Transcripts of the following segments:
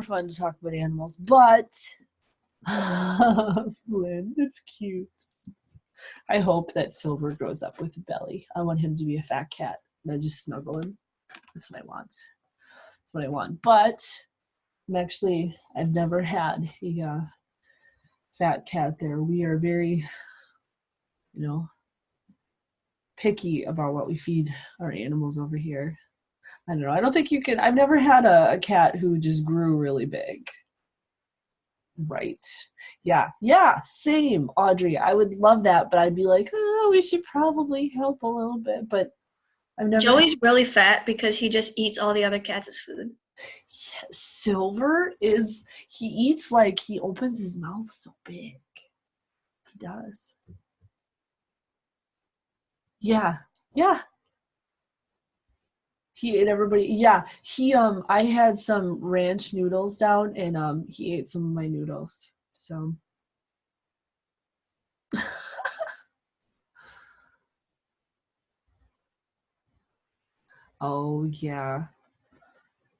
fun to talk about animals, but Flynn, it's cute. I hope that Silver grows up with a belly. I want him to be a fat cat. And I just snuggle him. That's what I want. That's what I want. But I've never had a fat cat there. We are very, picky about what we feed our animals over here. I don't know. I don't think you can. I've never had a cat who just grew really big. Right. Yeah. Yeah. Same, Audrey. I would love that, but I'd be like, oh, we should probably help a little bit. But I've never. Joey's really fat because he just eats all the other cats' food. Yeah, Silver he eats like he opens his mouth so big. He does. Yeah. Yeah. He ate everybody. Yeah. I had some ranch noodles down and he ate some of my noodles. So oh yeah.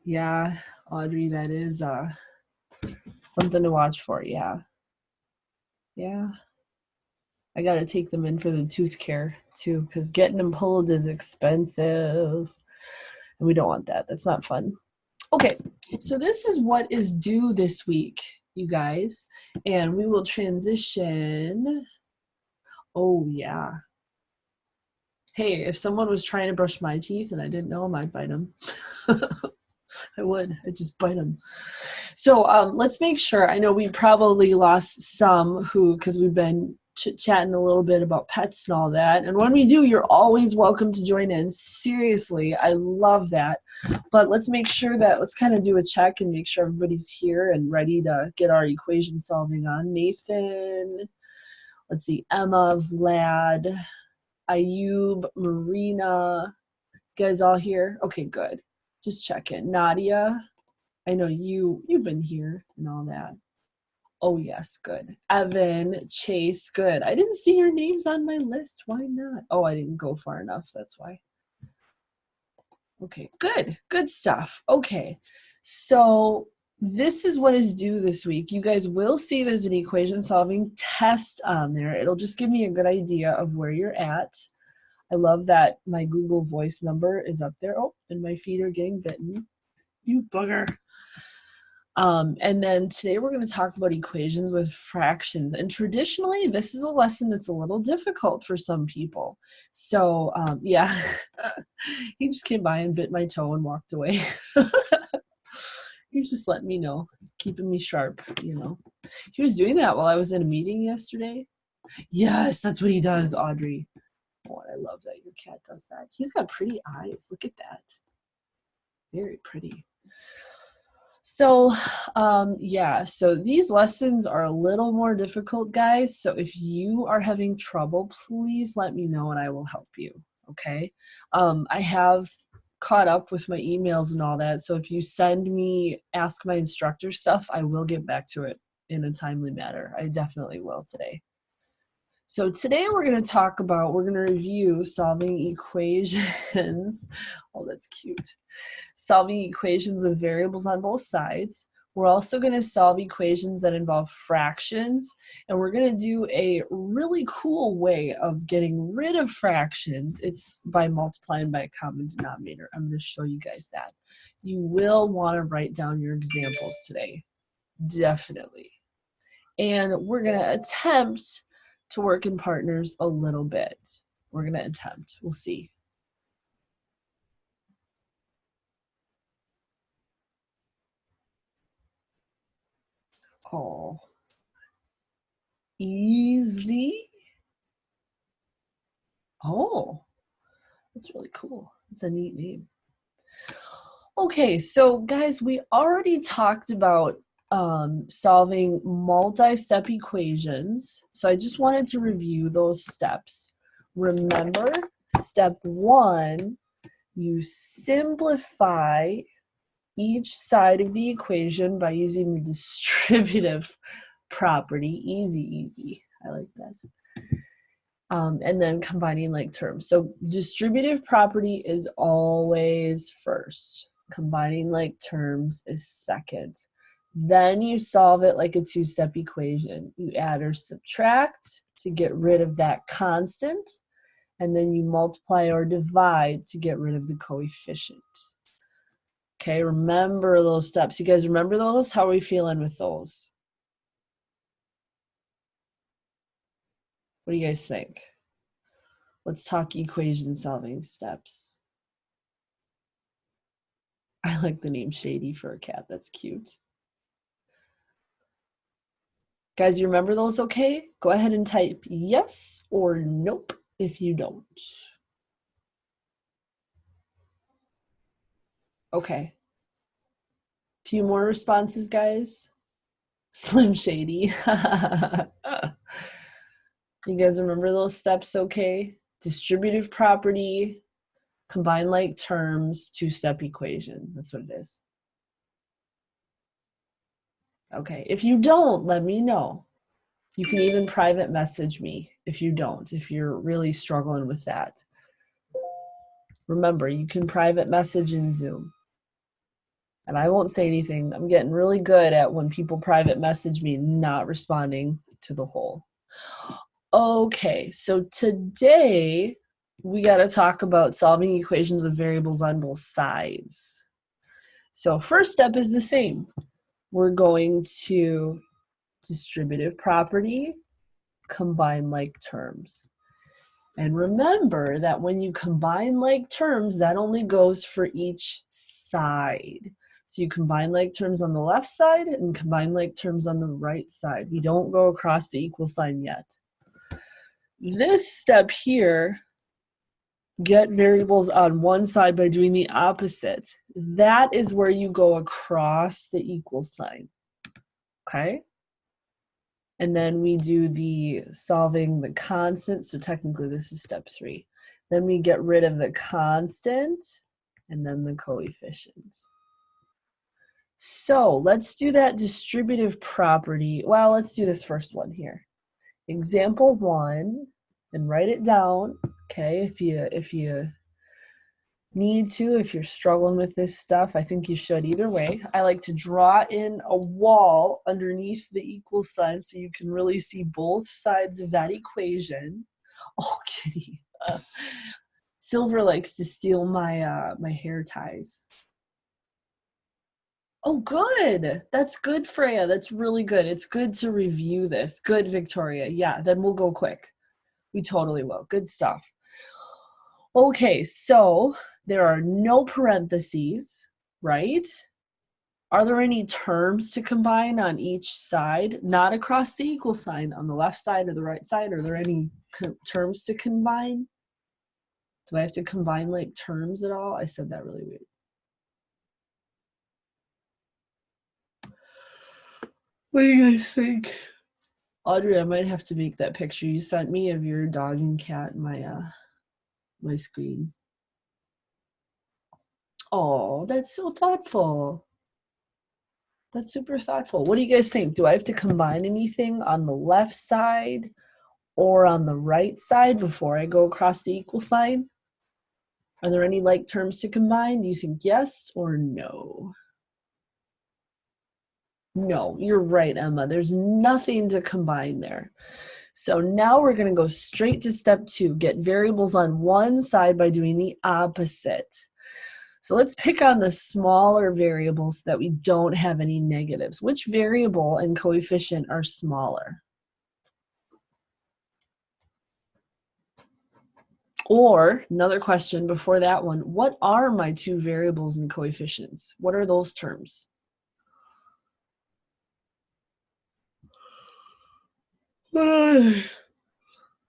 Yeah, Audrey, that is something to watch for. Yeah. Yeah. I got to take them in for the tooth care too, because getting them pulled is expensive. And we don't want that. That's not fun. Okay, so this is what is due this week, you guys. And we will transition. Oh, yeah. Hey, if someone was trying to brush my teeth and I didn't know them, I'd bite them. I would. I'd just bite them. So let's make sure. I know we probably lost some because we've been chit-chatting a little bit about pets and all that. And when we do, you're always welcome to join in. Seriously, I love that. But let's make sure let's kind of do a check and make sure everybody's here and ready to get our equation solving on. Nathan, let's see, Emma, Vlad, Ayub, Marina. You guys all here? Okay, good. Just check in. Nadia, I know you've been here and all that. Oh, yes, good. Evan, Chase, good. I didn't see your names on my list. Why not? Oh, I didn't go far enough. That's why. Okay, good. Good stuff. Okay, so this is what is due this week. You guys will see there's an equation solving test on there. It'll just give me a good idea of where you're at. I love that my Google Voice number is up there. Oh, and my feet are getting bitten. You bugger. And then today we're going to talk about equations with fractions. And traditionally, this is a lesson that's a little difficult for some people. So, yeah, he just came by and bit my toe and walked away. He's just letting me know, keeping me sharp, He was doing that while I was in a meeting yesterday. Yes, that's what he does, Audrey. Oh, I love that your cat does that. He's got pretty eyes. Look at that. Very pretty. So, yeah, so these lessons are a little more difficult, guys. So if you are having trouble, please let me know and I will help you, okay? I have caught up with my emails and all that. So if you send me Ask My Instructor stuff, I will get back to it in a timely manner. I definitely will today. So today we're going to review solving equations. Oh, that's cute. Solving equations with variables on both sides. We're also going to solve equations that involve fractions, and we're going to do a really cool way of getting rid of fractions. It's by multiplying by a common denominator. I'm going to show you guys that. You will want to write down your examples today, definitely. And we're going to attempt to work in partners a little bit. We're going to attempt. We'll see. Oh, easy. Oh, that's really cool. It's a neat name. Okay, so guys, we already talked about solving multi-step equations. So I just wanted to review those steps. Remember, step 1, you simplify each side of the equation by using the distributive property. Easy, easy. I like that. And then combining like terms. So distributive property is always first. Combining like terms is second. Then you solve it like a two-step equation. You add or subtract to get rid of that constant, and then you multiply or divide to get rid of the coefficient. Okay, remember those steps. You guys remember those? How are we feeling with those? What do you guys think? Let's talk equation solving steps. I like the name Shady for a cat. That's cute. Guys, you remember those okay? Go ahead and type yes or nope if you don't. Okay. Few more responses, guys. Slim Shady. You guys remember those steps okay? Distributive property, combine like terms, two-step equation. That's what it is. Okay, if you don't, let me know. You can even private message me if you don't, if you're really struggling with that. Remember, you can private message in Zoom. And I won't say anything. I'm getting really good at when people private message me not responding to the whole. Okay, so today we got to talk about solving equations with variables on both sides. So first step is the same. We're going to distributive property, combine like terms. And remember that when you combine like terms, that only goes for each side. So you combine like terms on the left side and combine like terms on the right side. We don't go across the equal sign yet. This step here, get variables on one side by doing the opposite. That is where you go across the equal sign. Okay? And then we do the solving the constant. So technically this is step 3. Then we get rid of the constant and then the coefficient. So let's do that distributive property. Well, let's do this first one here. Example 1, and write it down. Okay, if you need to, if you're struggling with this stuff, I think you should either way. I like to draw in a wall underneath the equal sign so you can really see both sides of that equation. Oh, kitty. Silver likes to steal my my hair ties. Oh, good. That's good, Freya. That's really good. It's good to review this. Good, Victoria. Yeah, then we'll go quick. We totally will. Good stuff. Okay, so there are no parentheses, right? Are there any terms to combine on each side? Not across the equal sign, on the left side or the right side. Are there any terms to combine? Do I have to combine like terms at all? I said that really weird. What do you guys think? Audrey, I might have to make that picture you sent me of your dog and cat in my screen. Oh, that's so thoughtful. That's super thoughtful. What do you guys think? Do I have to combine anything on the left side or on the right side before I go across the equal sign? Are there any like terms to combine? Do you think yes or no? No, you're right, Emma. There's nothing to combine there. So now we're going to go straight to step 2. Get variables on one side by doing the opposite. So let's pick on the smaller variables so that we don't have any negatives. Which variable and coefficient are smaller? Or another question before that one, what are my 2 variables and coefficients? What are those terms?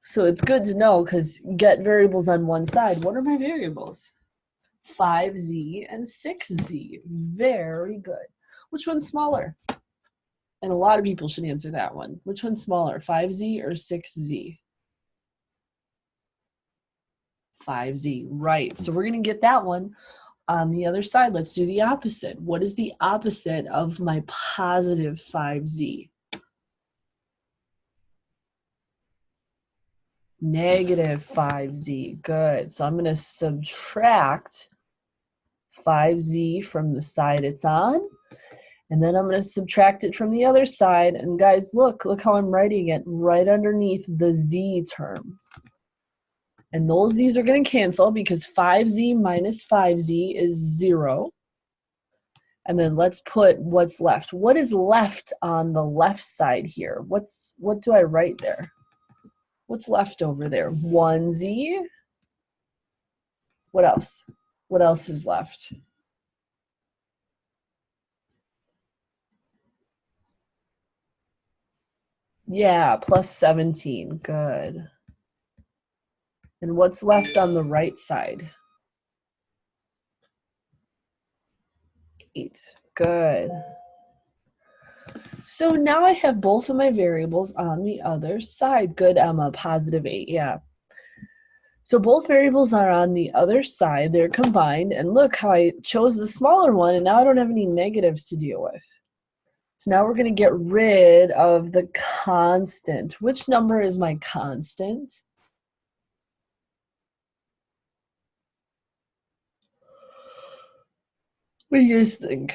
So it's good to know because get variables on one side. What are my variables? 5z and 6z. Very good. Which one's smaller? And a lot of people should answer that one. Which one's smaller, 5z or 6z? 5z, right. So we're going to get that one on the other side. Let's do the opposite. What is the opposite of my positive 5z? Negative 5z. Good. So I'm going to subtract 5z from the side it's on, And then I'm going to subtract it from the other side. And guys, look how I'm writing it right underneath the z term. And those z's are going to cancel because 5z minus 5z is 0. And then let's put what's left. What is left on the left side here? What do I write there? What's left over there? 1z. What else? What else is left? Yeah, plus 17. Good. And what's left on the right side? 8. Good. So now I have both of my variables on the other side. Good, Emma. Positive 8. Yeah. So both variables are on the other side. They're combined. And look how I chose the smaller one, and now I don't have any negatives to deal with. So now we're going to get rid of the constant. Which number is my constant? What do you guys think?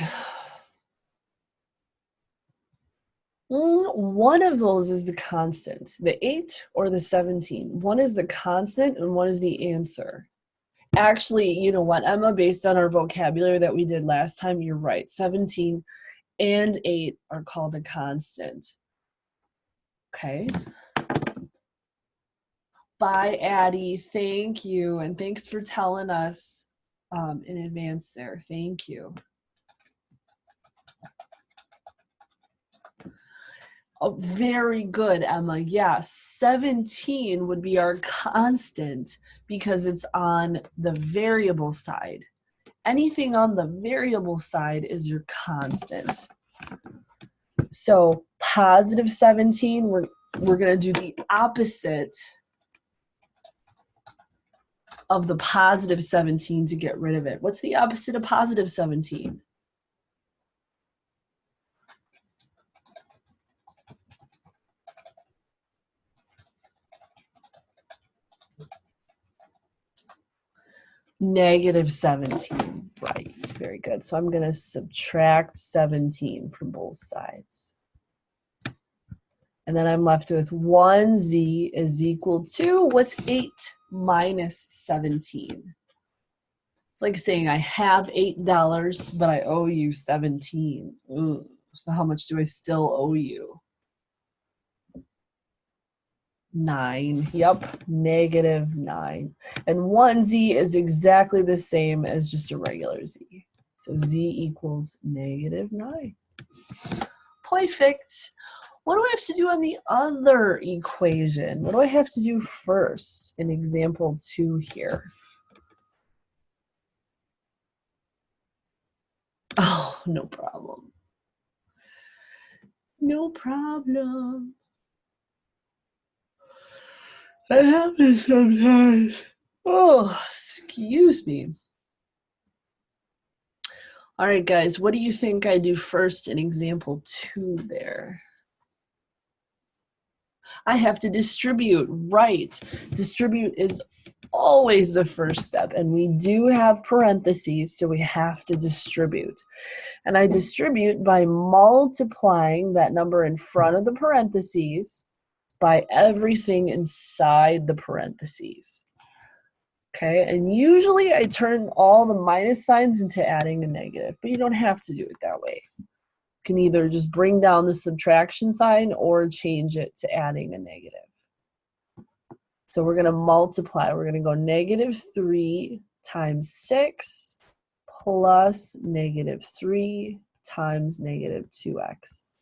One of those is the constant, the 8 or the 17. One is the constant and one is the answer. Actually, you know what, Emma, based on our vocabulary that we did last time, you're right. 17 and 8 are called a constant. Okay. Bye, Addie. Thank you. And thanks for telling us in advance there. Thank you. Oh, very good, Emma. Yeah, 17 would be our constant because it's on the variable side. Anything on the variable side is your constant. So positive 17, we're going to do the opposite of the positive 17 to get rid of it. What's the opposite of positive 17? Negative 17, right, very good. So I'm going to subtract 17 from both sides. And then I'm left with 1z is equal to, what's 8 minus 17? It's like saying I have $8, but I owe you 17. Ooh, so how much do I still owe you? 9. Yep, negative 9. And 1z is exactly the same as just a regular z. So z equals negative 9. Perfect. What do I have to do on the other equation? What do I have to do first in example 2 here? Oh, no problem. No problem. That happens sometimes. Oh, excuse me. All right, guys, what do you think I do first in example 2 there? I have to distribute, right? Distribute is always the first step, and we do have parentheses, so we have to distribute. And I distribute by multiplying that number in front of the parentheses by everything inside the parentheses. Okay, and usually I turn all the minus signs into adding a negative, but you don't have to do it that way. You can either just bring down the subtraction sign or change it to adding a negative. So we're going to multiply. We're going to go negative 3 times 6 plus negative 3 times negative 2x.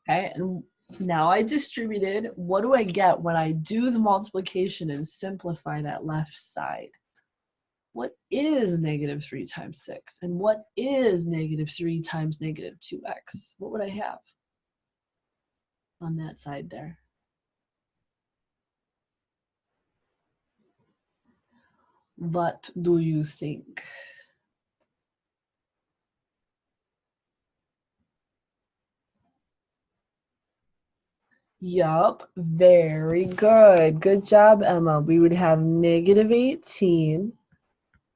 Okay, and now I distributed. What do I get when I do the multiplication and simplify that left side? What is negative 3 times 6? And what is negative 3 times negative 2x? What would I have on that side there? What do you think? Yup, very good. Good job, Emma. We would have negative 18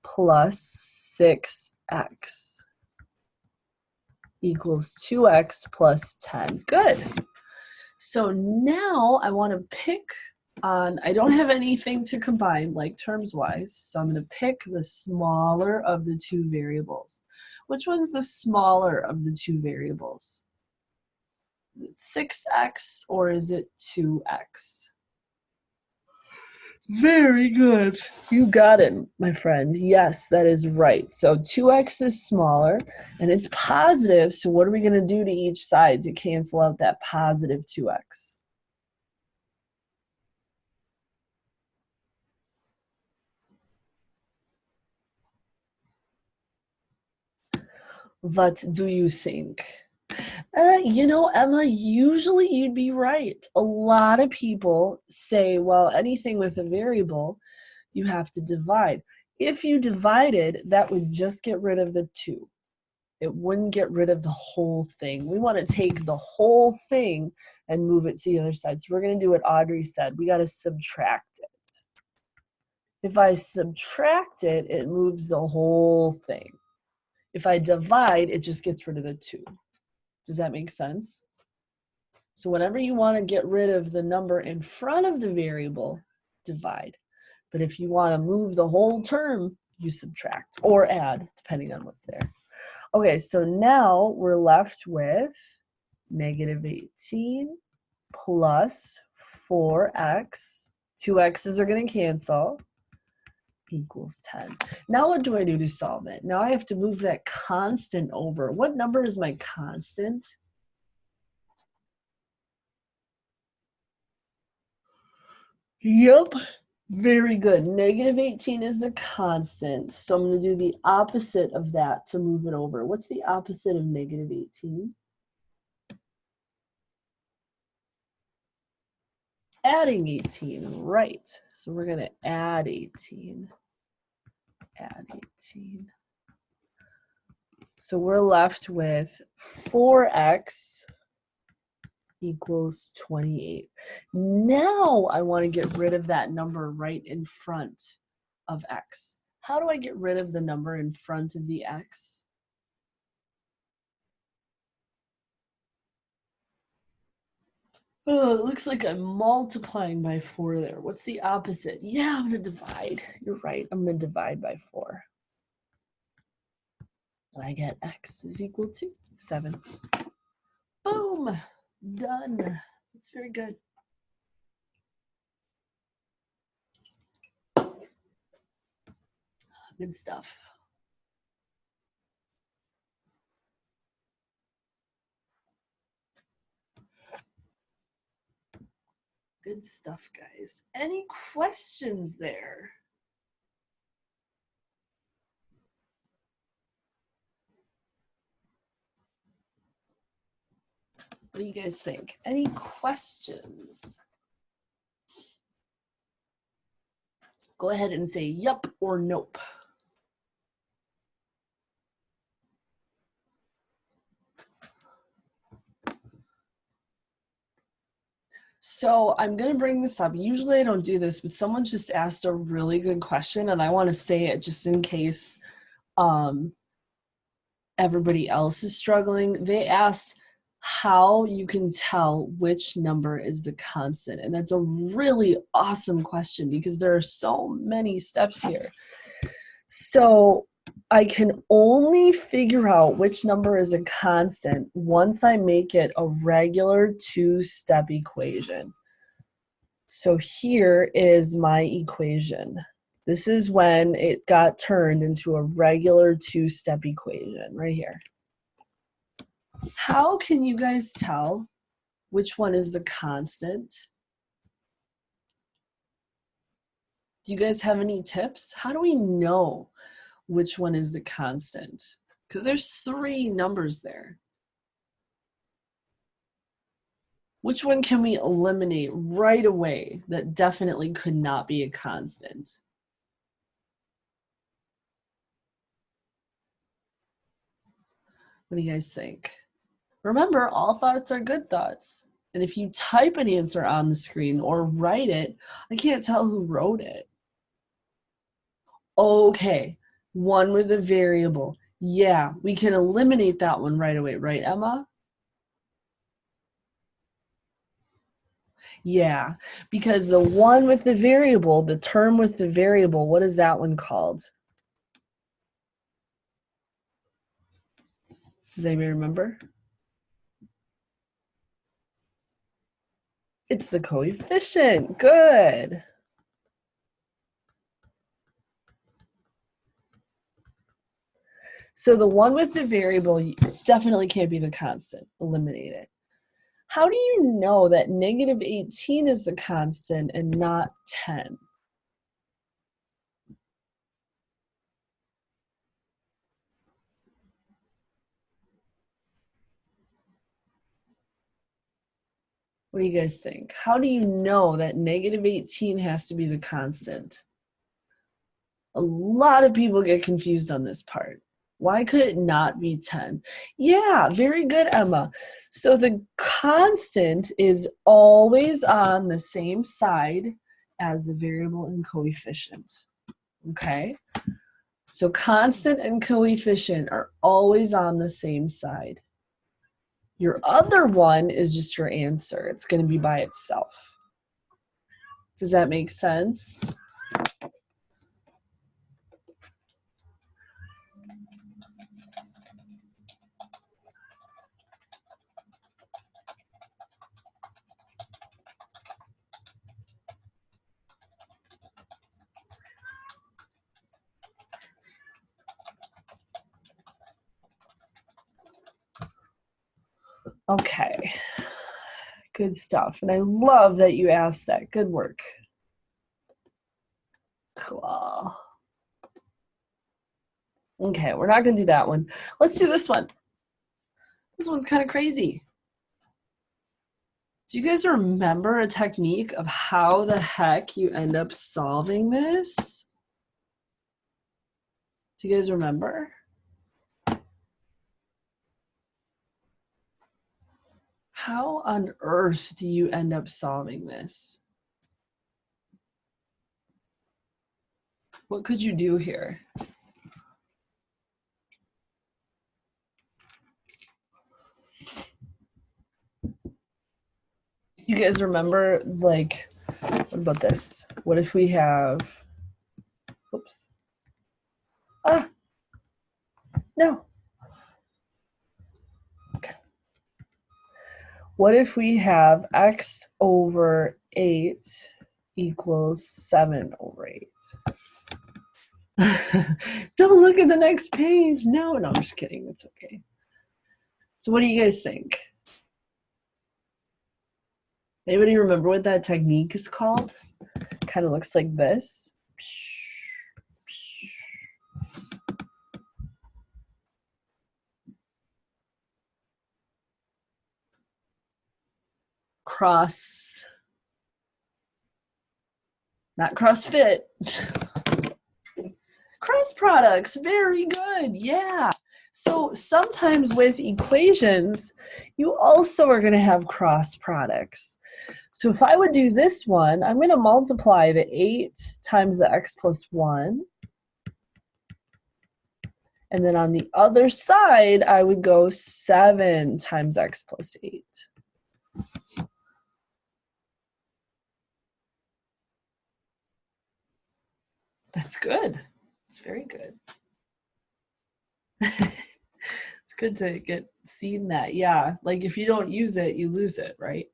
plus 6x equals 2x plus 10. Good. So now I want to pick on, I don't have anything to combine like terms-wise, so I'm going to pick the smaller of the two variables. Which one's the smaller of the two variables? Is it 6x or is it 2x? Very good. You got it, my friend. Yes, that is right. So 2x is smaller and it's positive. So what are we going to do to each side to cancel out that positive 2x? What do you think? You know, Emma, usually you'd be right. A lot of people say, well, anything with a variable, you have to divide. If you divided, that would just get rid of the 2. It wouldn't get rid of the whole thing. We want to take the whole thing and move it to the other side. So we're going to do what Audrey said. We got to subtract it. If I subtract it, it moves the whole thing. If I divide, it just gets rid of the 2. Does that make sense? So whenever you want to get rid of the number in front of the variable, divide. But if you want to move the whole term, you subtract or add, depending on what's there. Okay, so now we're left with negative 18 plus 4x. 2 x's are going to cancel, equals 10. Now what do I do to solve it? Now I have to move that constant over. What number is my constant? Yep, very good. Negative 18 is the constant. So I'm going to do the opposite of that to move it over. What's the opposite of negative 18? Adding 18, right. So we're going to add 18. Add 18. So we're left with 4x equals 28. Now I want to get rid of that number right in front of x. How do I get rid of the number in front of the x? Oh, it looks like I'm multiplying by 4 there. What's the opposite? Yeah, I'm going to divide. You're right. I'm going to divide by 4. And I get x is equal to 7. Boom. Done. That's very good. Good stuff. Good stuff, guys. Any questions there? What do you guys think? Any questions? Go ahead and say yup or nope. So I'm going to bring this up. Usually I don't do this, but someone just asked a really good question, and I want to say it just in case everybody else is struggling. They asked how you can tell which number is the constant. And that's a really awesome question because there are so many steps here. So I can only figure out which number is a constant once I make it a regular two-step equation. So here is my equation. This is when it got turned into a regular two-step equation right here. How can you guys tell which one is the constant? Do you guys have any tips? How do we know which one is the constant? Because there's 3 numbers there. Which one can we eliminate right away that definitely could not be a constant? What do you guys think? Remember, all thoughts are good thoughts. And if you type an answer on the screen or write it, I can't tell who wrote it. Okay, 1 with a variable. Yeah, we can eliminate that one right away, right, Emma? Yeah, because the 1 with the variable, the term with the variable, what is that one called? Does anybody remember? It's the coefficient. Good. So the 1 with the variable definitely can't be the constant. Eliminate it. How do you know that negative 18 is the constant and not 10? What do you guys think? How do you know that negative 18 has to be the constant? A lot of people get confused on this part. Why could it not be 10? Yeah, very good, Emma. So the constant is always on the same side as the variable and coefficient. Okay? So constant and coefficient are always on the same side. Your other one is just your answer. It's going to be by itself. Does that make sense? Okay. Good stuff. And I love that you asked that. Good work. Cool. Okay, we're not going to do that one. Let's do this one. This one's kind of crazy. Do you guys remember a technique of how the heck you end up solving this? Do you guys remember? How on earth do you end up solving this? What could you do here? You guys remember, like, what about this? What if we have, oops. Ah, no. Okay. What if we have x over 8 equals 7 over 8? Don't look at the next page. No, I'm just kidding. It's okay. So what do you guys think? Anybody remember what that technique is called? Kind of looks like this. Not CrossFit. Cross products, very good, yeah. So sometimes with equations, you also are going to have cross products. So if I would do this one, I'm going to multiply the 8 times the x plus 1. And then on the other side, I would go 7 times x plus 8. That's good. It's very good. It's good to get seen that. Yeah, like if you don't use it, you lose it, right?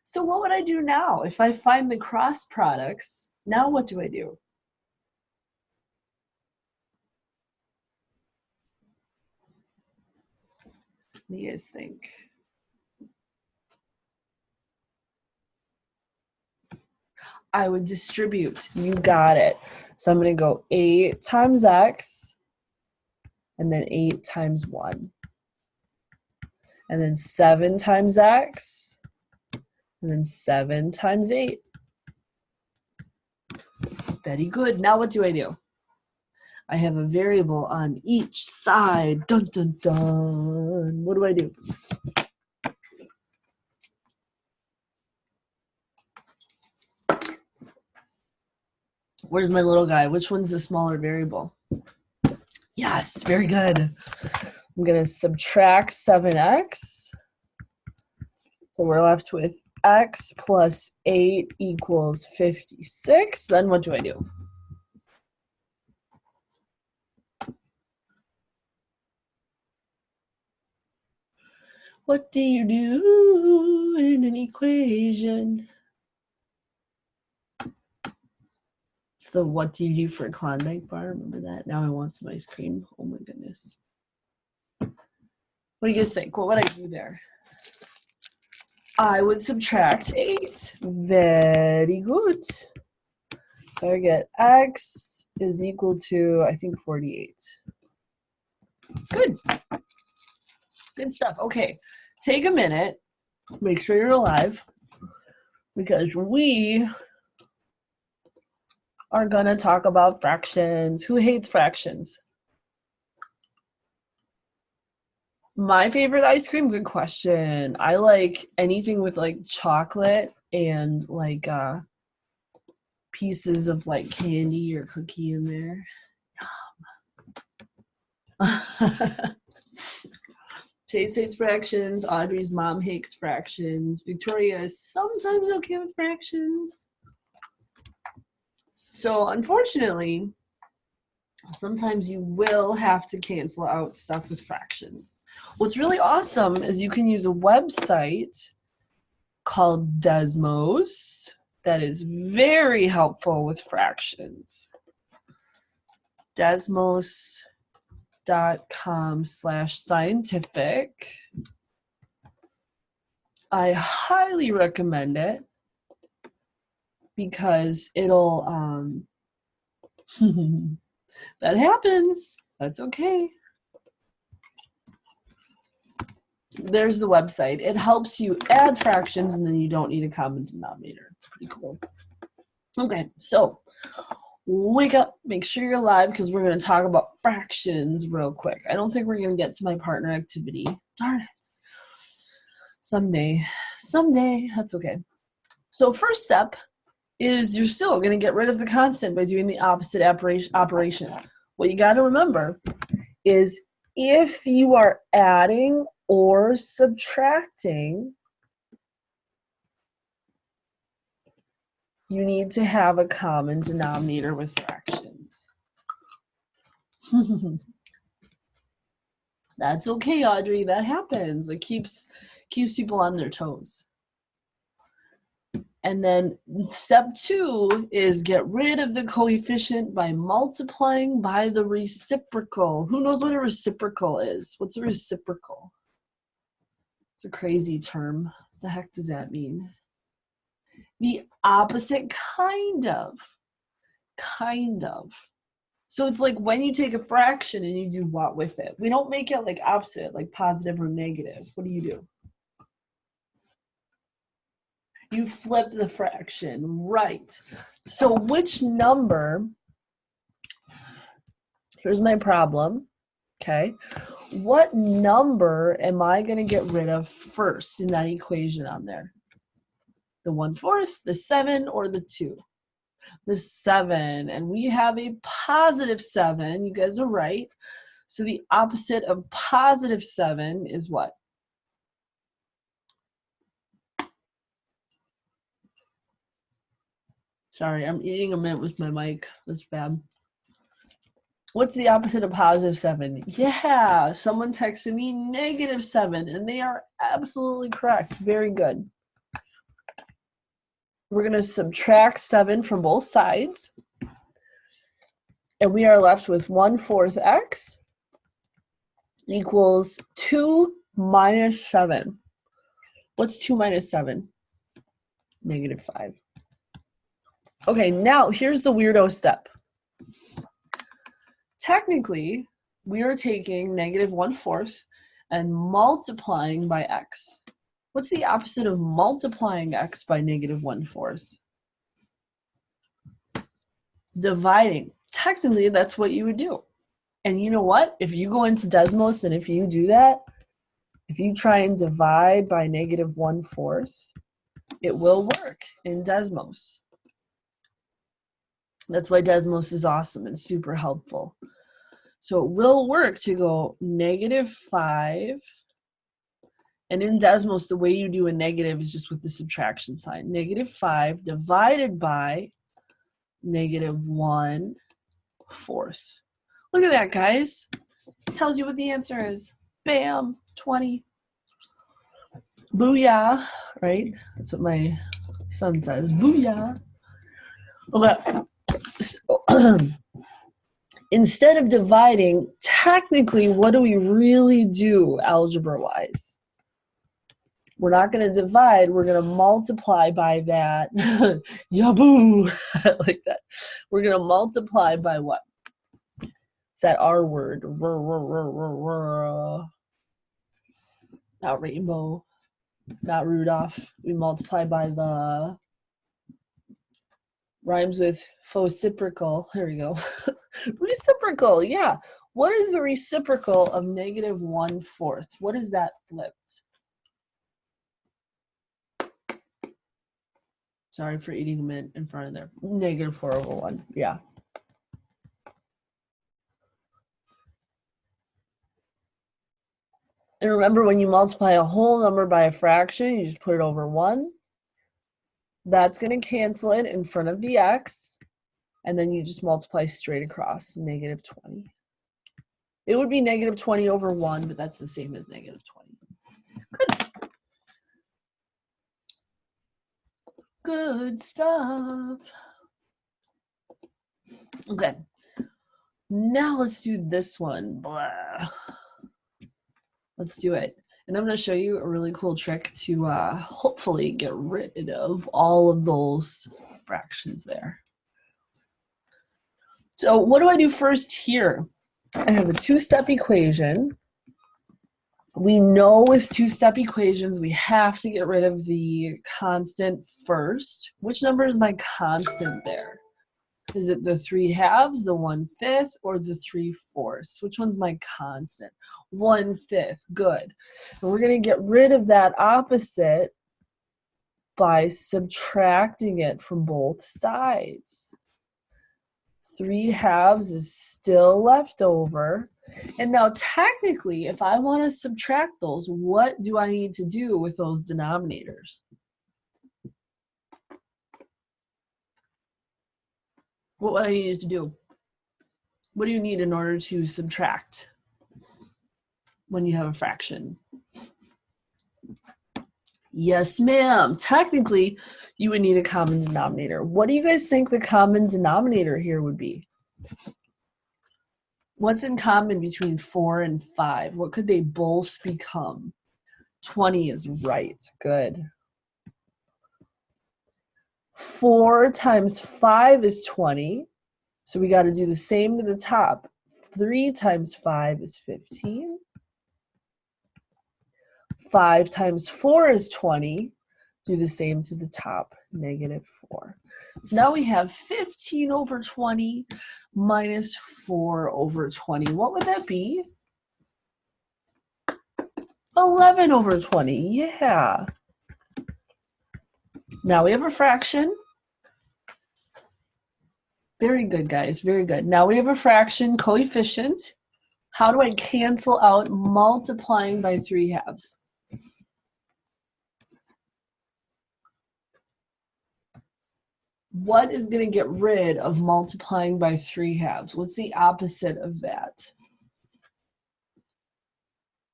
So what would I do now? If I find the cross products, now what do I do? What do you guys think? I would distribute. You got it. So I'm going to go 8 times x, and then 8 times 1. And then 7 times x, and then 7 times 8. Very good. Now what do? I have a variable on each side. Dun, dun, dun. What do? Where's my little guy? Which one's the smaller variable? Yes, very good. I'm going to subtract 7x. So we're left with x plus 8 equals 56. Then what do I do? What do you do in an equation? It's the what do you do for a Klondike bar. Remember that? Now I want some ice cream. Oh my goodness. What do you guys think? What would I do there? I would subtract 8. Very good. So I get x is equal to, I think, 48. Good. Good stuff. Okay, take a minute. Make sure you're alive, because we are going to talk about fractions. Who hates fractions? My favorite ice cream? Good question. I like anything with like chocolate and like pieces of like candy or cookie in there. Chase hates fractions. Audrey's mom hates fractions. Victoria is sometimes okay with fractions. So unfortunately, sometimes you will have to cancel out stuff with fractions. What's really awesome is you can use a website called Desmos that is very helpful with fractions. Desmos.com/scientific. I highly recommend it because it'll that happens. That's okay. There's the website. It helps you add fractions and then you don't need a common denominator. It's pretty cool. Okay, so wake up, make sure you're alive because we're going to talk about fractions real quick. I don't think we're going to get to my partner activity. Darn it. Someday, that's okay. So first step is you're still going to get rid of the constant by doing the opposite operation. What you got to remember is if you are adding or subtracting, you need to have a common denominator with fractions. That's okay, Audrey. That happens. It keeps people on their toes. And then step 2 is get rid of the coefficient by multiplying by the reciprocal. Who knows what a reciprocal is? What's a reciprocal? It's a crazy term. The heck does that mean? The opposite kind of. Kind of. So it's like when you take a fraction and you do what with it? We don't make it like opposite, like positive or negative. What do? You flip the fraction, right? So which number, here's my problem, okay? What number am I going to get rid of first in that equation on there? The 1/4, the 7, or the 2? The 7, and we have a positive 7. You guys are right. So the opposite of positive 7 is what? Sorry, I'm eating a mint with my mic. That's bad. What's the opposite of positive 7? Yeah, someone texted me -7, and they are absolutely correct. Very good. We're going to subtract 7 from both sides. And we are left with 1/4 x equals 2 minus 7. What's 2 minus 7? -5. Okay, now here's the weirdo step. Technically, we are taking -1/4 and multiplying by x. What's the opposite of multiplying x by -1/4? Dividing. Technically, that's what you would do. And you know what? If you go into Desmos and if you do that, if you try and divide by -1/4, it will work in Desmos. That's why Desmos is awesome and super helpful. So it will work to go -5. And in Desmos, the way you do a negative is just with the subtraction sign. -5 divided by -1/4. Look at that, guys. It tells you what the answer is. Bam, 20. Booyah, right? That's what my son says. Booyah. Okay. So, instead of dividing, technically, what do we really do algebra-wise? We're not going to divide. We're going to multiply by that. Yaboo! Like that. We're going to multiply by what? It's that R word. Not rainbow. Not Rudolph. We multiply by the rhymes with reciprocal. There we go. Reciprocal, yeah. What is the reciprocal of -1/4? What is that flipped? Sorry for eating a mint in front of there. -4/1, yeah. And remember, when you multiply a whole number by a fraction, you just put it over 1. That's going to cancel it in front of the x, and then you just multiply straight across, -20. It would be -20/1, but that's the same as -20. Good. Good stuff. Okay. Now let's do this one. Blah. Let's do it. And I'm going to show you a really cool trick to hopefully get rid of all of those fractions there. So what do I do first here? I have a two-step equation. We know with two-step equations, we have to get rid of the constant first. Which number is my constant there? Is it the 3/2, the 1/5, or the 3/4? Which one's my constant? 1/5, good. And we're going to get rid of that opposite by subtracting it from both sides. 3/2 is still left over. And now technically, if I want to subtract those, what do I need to do with those denominators? What would I need to do? What do you need in order to subtract when you have a fraction? Yes, ma'am. Technically, you would need a common denominator. What do you guys think the common denominator here would be? What's in common between 4 and 5? What could they both become? 20 is right. Good. 4 times 5 is 20. So we got to do the same to the top. 3 times 5 is 15. 5 times 4 is 20. Do the same to the top, -4. So now we have 15/20 minus 4/20. What would that be? 11/20, yeah. Now we have a fraction. Very good, guys, very good. Now we have a fraction coefficient. How do I cancel out multiplying by 3/2? What is going to get rid of multiplying by 3/2? What's the opposite of that?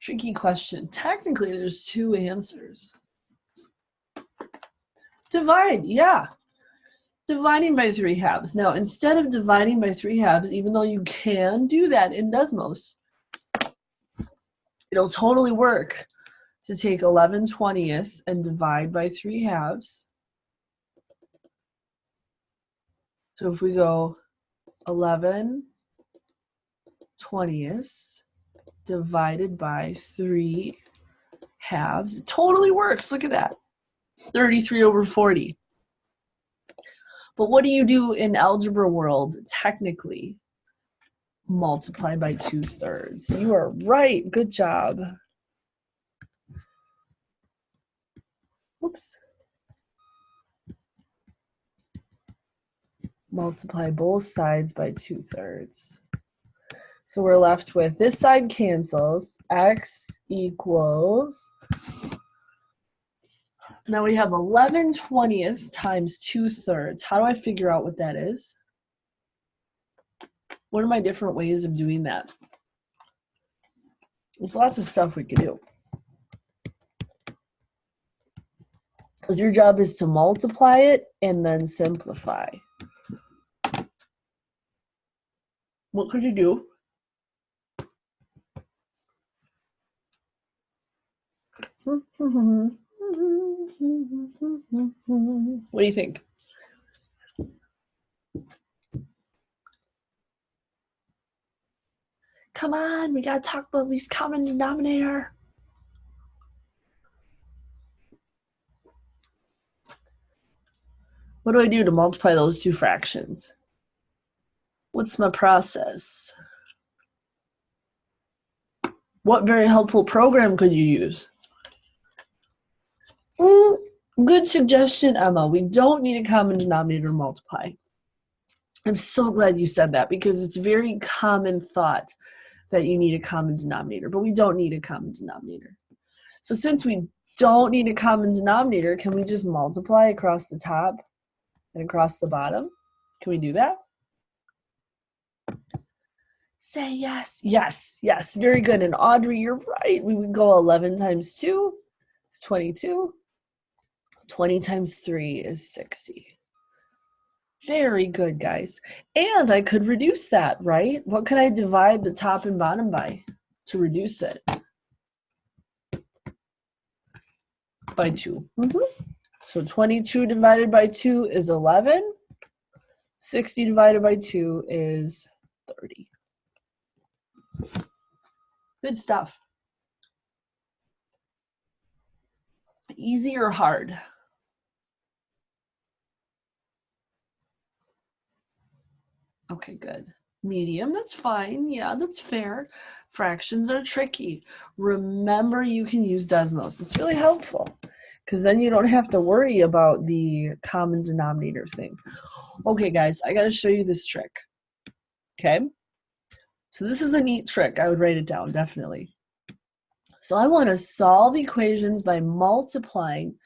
Tricky question. Technically, there's two answers. Divide, yeah. Dividing by 3/2. Now, instead of dividing by 3/2, even though you can do that in Desmos, it'll totally work to take 11/20 and divide by 3/2. So if we go 11/20 divided by 3/2, it totally works. Look at that. 33/40. But what do you do in algebra world, technically? Multiply by 2/3. You are right. Good job. Oops. multiply both sides by 2/3. So we're left with this side cancels, x equals, now we have 11/20 times 2/3. How do I figure out what that is? What are my different ways of doing that? There's lots of stuff we could do. Because your job is to multiply it and then simplify. What could you do? What do you think? Come on, we gotta talk about least common denominator. What do I do to multiply those two fractions? What's my process? What very helpful program could you use? Good suggestion, Emma. We don't need a common denominator to multiply. I'm so glad you said that because it's a very common thought that you need a common denominator, but we don't need a common denominator. So since we don't need a common denominator, can we just multiply across the top and across the bottom? Can we do that? Say yes. Yes, yes, very good. And Audrey, you're right. We would go 11 times 2 is 22. 20 times 3 is 60. Very good, guys. And I could reduce that, right? What could I divide the top and bottom by to reduce it? By 2. So 22 divided by 2 is 11. 60 divided by 2 is 30. Good stuff. Easy or hard? Okay, good. Medium, that's fine. Yeah, that's fair. Fractions are tricky. Remember, you can use Desmos. It's really helpful because then you don't have to worry about the common denominator thing. Okay, guys, I got to show you this trick. Okay? So this is a neat trick. I would write it down, definitely. So I want to solve equations by multiplying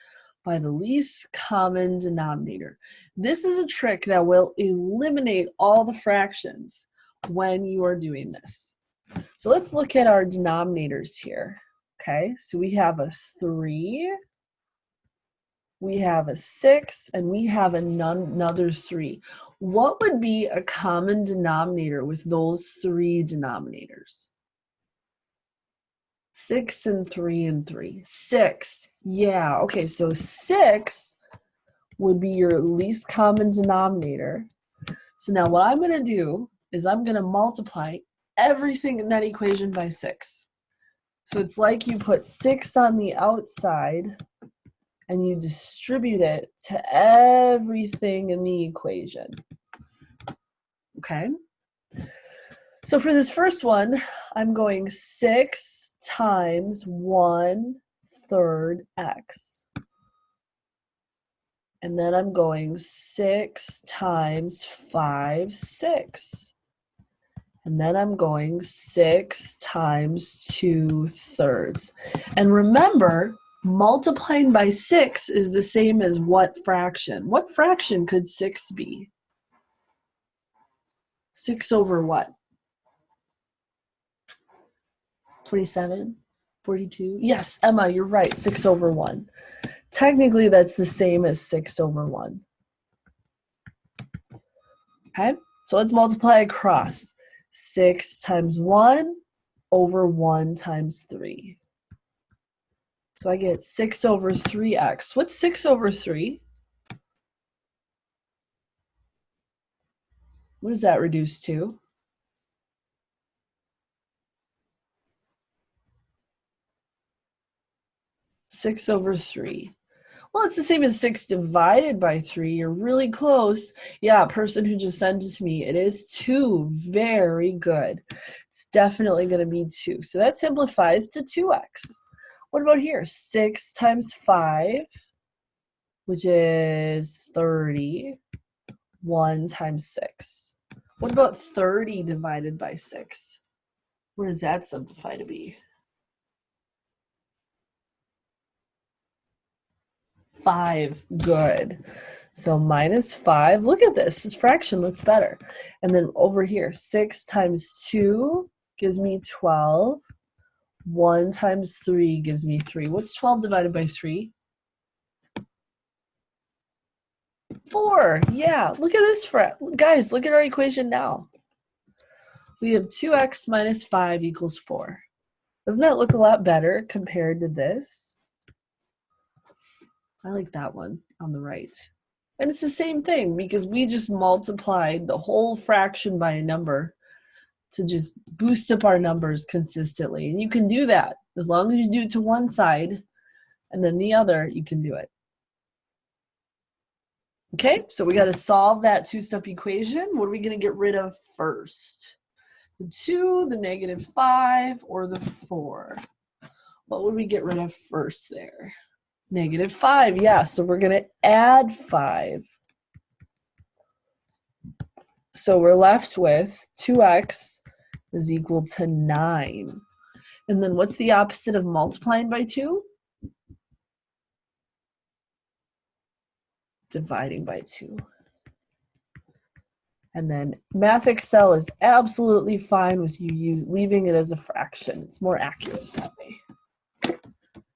by the least common denominator. This is a trick that will eliminate all the fractions when you are doing this. So let's look at our denominators here. Okay, so we have a 3, we have a 6, and we have another 3. What would be a common denominator with those 3 denominators? 6 and 3 and 3. 6. Yeah, okay, so 6 would be your least common denominator. So now what I'm going to do is I'm going to multiply everything in that equation by 6. So it's like you put 6 on the outside and you distribute it to everything in the equation. Okay? So for this first one, I'm going 6 times 1/3 x. And then I'm going 6 times 5, 6. And then I'm going 6 times 2/3. And remember, multiplying by 6 is the same as what fraction? What fraction could 6 be? 6 over what? 27? 42? Yes, Emma, you're right, 6 over 1. Technically, that's the same as 6 over 1. Okay, so let's multiply across. 6 times 1 over 1 times 3. So I get 6 over 3x. What's 6 over 3? What does that reduce to? 6 over 3. Well, it's the same as 6 divided by 3. You're really close. Yeah, person who just sent it to me. It is 2. Very good. It's definitely going to be 2. So that simplifies to 2x. What about here? 6 times 5, which is 30, 1 times 6. What about 30 divided by 6? What does that simplify to be? 5. Good. So minus 5. Look at this. This fraction looks better. And then over here, 6 times 2 gives me 12. 1 times 3 gives me 3. What's 12 divided by 3? 4. Yeah, look at this. Guys, look at our equation now. We have 2x minus 5 equals 4. Doesn't that look a lot better compared to this? I like that one on the right. And it's the same thing because we just multiplied the whole fraction by a number to just boost up our numbers consistently. And you can do that as long as you do it to one side and then the other, you can do it. Okay, so we got to solve that two-step equation. What are we going to get rid of first? The 2, the negative 5, or the 4? What would we get rid of first there? Negative 5, yeah, so we're going to add 5. So we're left with 2x is equal to 9. And then what's the opposite of multiplying by 2? Dividing by 2. And then Math Excel is absolutely fine with you leaving it as a fraction. It's more accurate that way.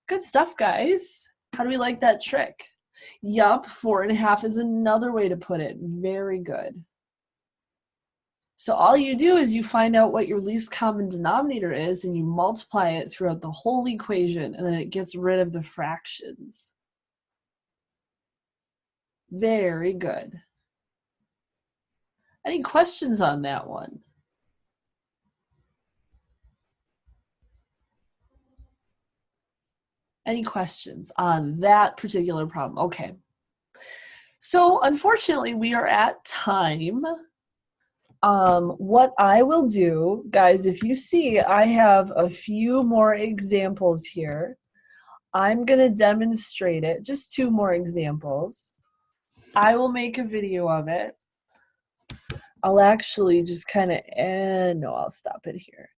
Good stuff, guys. How do we like that trick? Yup, 4.5 is another way to put it. Very good. So all you do is you find out what your least common denominator is and you multiply it throughout the whole equation and then it gets rid of the fractions. Very good. Any questions on that one? Any questions on that particular problem? Okay. So unfortunately, we are at time. What I will do, guys, if you see, I have a few more examples here. I'm going to demonstrate it, just 2 more examples. I will make a video of it. I'll actually just kind of, no, I'll stop it here.